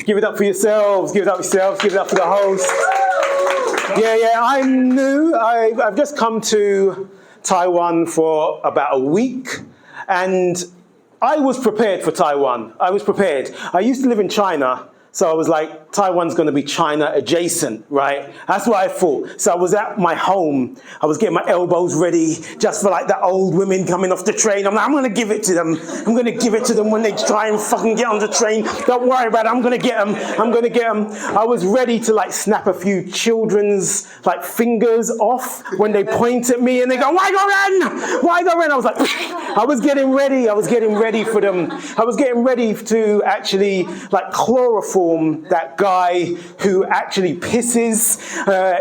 Give it up for yourselves. Give it up for yourselves. Give it up for the host. Yeah, I'm new. I've just come to Taiwan for about a week, and I was prepared for Taiwan. I was prepared. I used to live in China, so I was like, Taiwan's going to be China adjacent, right? That's what I thought. So I was at my home. I was getting my elbows ready just for like the old women coming off the train. I'm like, I'm going to give it to them. I'm going to give it to them when they try and fucking get on the train. Don't worry about it. I'm going to get them. I'm going to get them. I was ready to like snap a few children's like fingers off when they point at me and they go, why go run? Why go run? I was like, I was getting ready. I was getting ready for them. I was getting ready to actually like chloroform that guy who actually pisses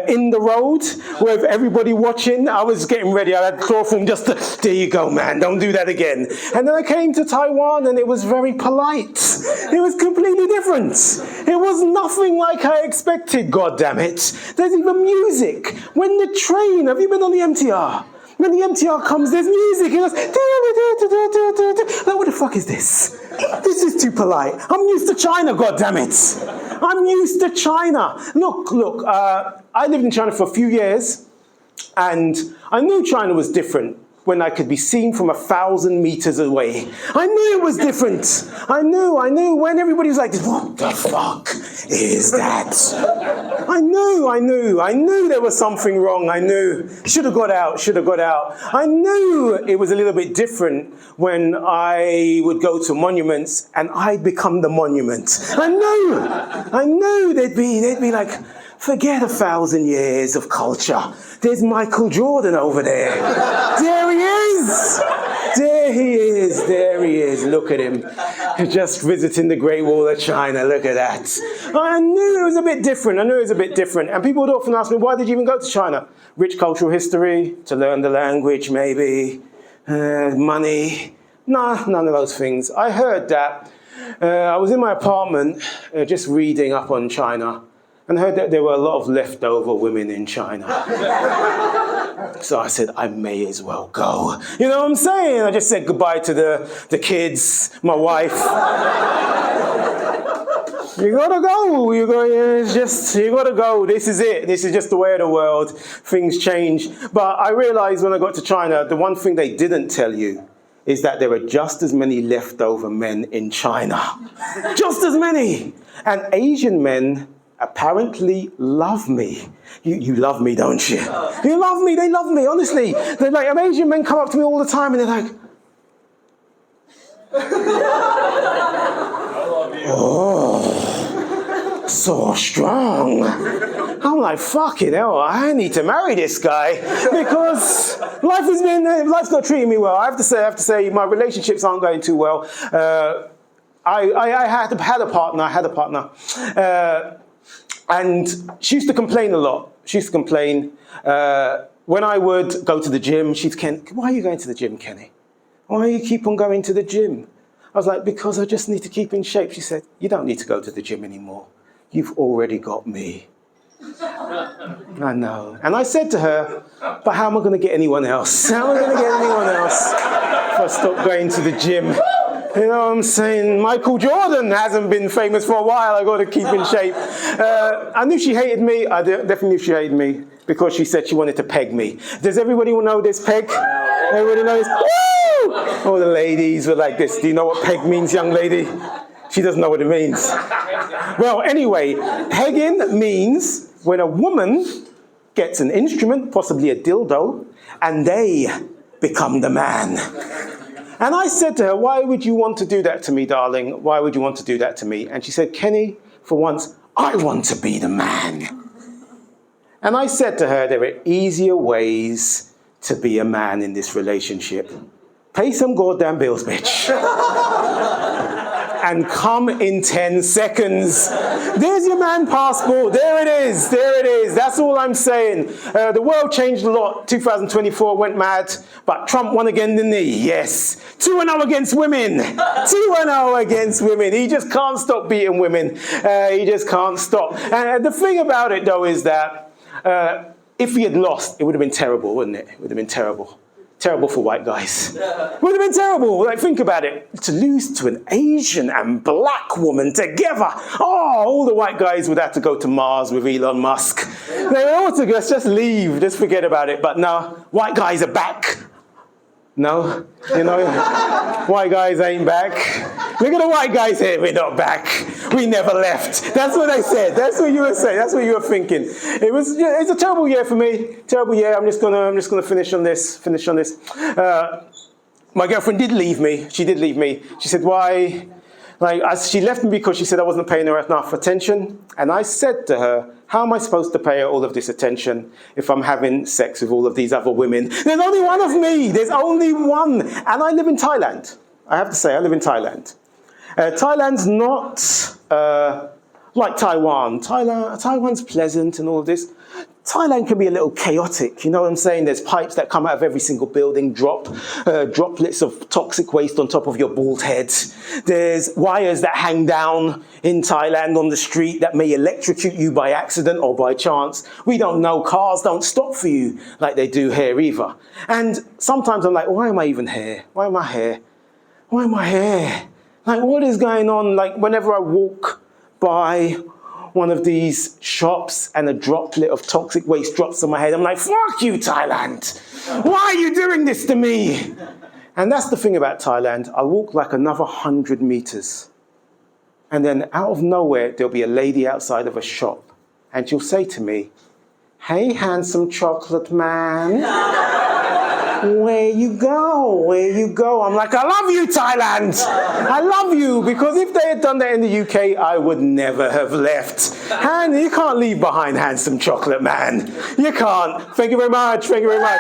in the road with everybody watching. I was getting ready. I had chloroform just to, there you go, man, don't do that again. And then I came to Taiwan and it was very polite. It was completely different. It was nothing like I expected, God damn it. There's even music. When the train, have you been on the MTR? When the MTR comes, there's music. It goes, like, what the fuck is this? This is too polite. I'm used to China, goddammit. I'm used to China. Look, I lived in China for a few years, and I knew China was different when I could be seen from 1,000 meters away. I knew it was different. I knew when everybody was like, what the fuck is that? I knew there was something wrong. I knew. Should have got out. I knew it was a little bit different when I would go to monuments and I'd become the monument. I knew they'd be like, forget 1,000 years of culture. There's Michael Jordan over there. There he is. Look at him. Just visiting the Great Wall of China. Look at that. I knew it was a bit different. And people would often ask me, why did you even go to China? Rich cultural history, to learn the language maybe, money. Nah, none of those things. I heard that. I was in my apartment just reading up on China, and heard that there were a lot of leftover women in China. So I said, I may as well go. You know what I'm saying? I just said goodbye to the kids, my wife. You gotta go. You gotta go. This is it. This is just the way of the world. Things change. But I realized when I got to China, the one thing they didn't tell you is that there are just as many leftover men in China. Just as many. And Asian men apparently love me. You love me, don't you? You love me, they love me, honestly. They're like, Asian men come up to me all the time and they're like, oh, so strong. I'm like, fucking hell, I need to marry this guy because life's not treating me well. I have to say, my relationships aren't going too well. I had a partner. And she used to complain a lot. When I would go to the gym, she'd Ken, why are you going to the gym, Kenny? Why do you keep on going to the gym? I was like, because I just need to keep in shape. She said, you don't need to go to the gym anymore. You've already got me. I know. And I said to her, but how am I going to get anyone else? How am I going to get anyone else if I stop going to the gym? You know what I'm saying? Michael Jordan hasn't been famous for a while. I got to keep in shape. I knew she hated me. I definitely knew she hated me because she said she wanted to peg me. Does everybody know this peg? Everybody know this? Woo! All the ladies were like this. Do you know what peg means, young lady? She doesn't know what it means. Well, anyway, pegging means when a woman gets an instrument, possibly a dildo, and they become the man. And I said to her, why would you want to do that to me, darling? Why would you want to do that to me? And she said, Kenny, for once, I want to be the man. And I said to her, there are easier ways to be a man in this relationship. Pay some goddamn bills, bitch. And come in 10 seconds. There's your man passport. There it is. That's all I'm saying. The world changed a lot. 2024 went mad, but Trump won again, didn't he? Yes. 2-0 against women. 2-0 against women. He just can't stop beating women. He just can't stop. And the thing about it, though, is that if he had lost, it would have been terrible, wouldn't it? It would have been terrible. Terrible for white guys. Would have been terrible. Like, think about it. To lose to an Asian and black woman together. Oh, all the white guys would have to go to Mars with Elon Musk. They ought to just leave. Just forget about it. But no, white guys are back. No, white guys ain't back. Look at the white guys here. We're not back. We never left. That's what they said. That's what you were saying. That's what you were thinking. It's a terrible year for me. Terrible year. I'm just gonna finish on this. My girlfriend did leave me. She did leave me. She said, why? She left me because she said I wasn't paying her enough attention. And I said to her, how am I supposed to pay her all of this attention if I'm having sex with all of these other women? There's only one of me. There's only one. And I live in Thailand. I have to say, I live in Thailand. Thailand's not like Taiwan. Taiwan's pleasant and all of this. Thailand can be a little chaotic, you know what I'm saying? There's pipes that come out of every single building, droplets of toxic waste on top of your bald head. There's wires that hang down in Thailand on the street that may electrocute you by accident or by chance. We don't know. Cars don't stop for you like they do here either. And sometimes I'm like, why am I even here? Why am I here? Why am I here? Like, what is going on? Like, whenever I walk by one of these shops and a droplet of toxic waste drops on my head, I'm like, fuck you, Thailand. Why are you doing this to me? And that's the thing about Thailand. I walk like another 100 meters. And then out of nowhere, there'll be a lady outside of a shop. And she'll say to me, hey, handsome chocolate man. Where you go? Where you go? I'm like, I love you, Thailand. I love you, because if they had done that in the UK, I would never have left. And you can't leave behind handsome chocolate man. You can't. Thank you very much. Thank you very much.